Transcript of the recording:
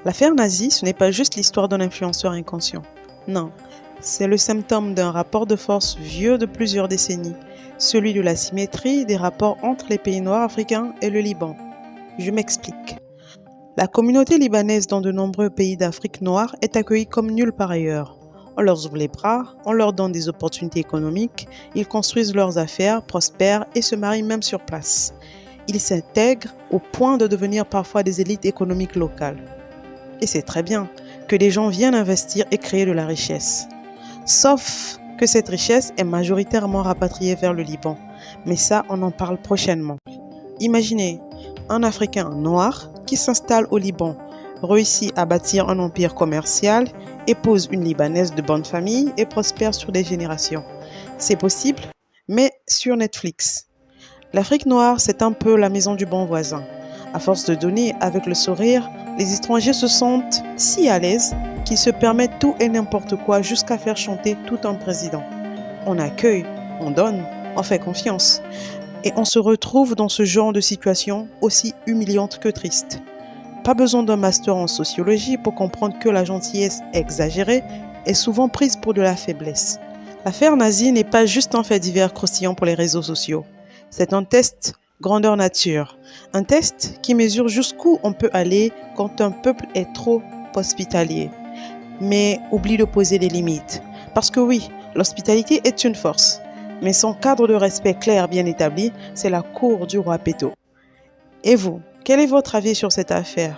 L'affaire nazie, ce n'est pas juste l'histoire d'un influenceur inconscient. Non, c'est le symptôme d'un rapport de force vieux de plusieurs décennies, celui de la symétrie des rapports entre les pays noirs africains et le Liban. Je m'explique. La communauté libanaise dans de nombreux pays d'Afrique noire est accueillie comme nulle part ailleurs. On leur ouvre les bras, on leur donne des opportunités économiques, ils construisent leurs affaires, prospèrent et se marient même sur place. Ils s'intègrent au point de devenir parfois des élites économiques locales. Et c'est très bien que des gens viennent investir et créer de la richesse. Sauf que cette richesse est majoritairement rapatriée vers le Liban. Mais ça, on en parle prochainement. Imaginez un Africain noir qui s'installe au Liban, réussit à bâtir un empire commercial, épouse une Libanaise de bonne famille et prospère sur des générations. C'est possible, mais sur Netflix. L'Afrique noire, c'est un peu la maison du bon voisin. À force de donner avec le sourire, les étrangers se sentent si à l'aise qu'ils se permettent tout et n'importe quoi jusqu'à faire chanter tout un président. On accueille, on donne, on fait confiance. Et on se retrouve dans ce genre de situation aussi humiliante que triste. Pas besoin d'un master en sociologie pour comprendre que la gentillesse exagérée est souvent prise pour de la faiblesse. L'affaire nazie n'est pas juste un fait divers croustillant pour les réseaux sociaux. C'est un test grandeur nature. Un test qui mesure jusqu'où on peut aller quand un peuple est trop hospitalier. Mais oublie de poser des limites. Parce que oui, l'hospitalité est une force. Mais son cadre de respect clair bien établi, c'est la cour du roi Péto. Et vous, quel est votre avis sur cette affaire?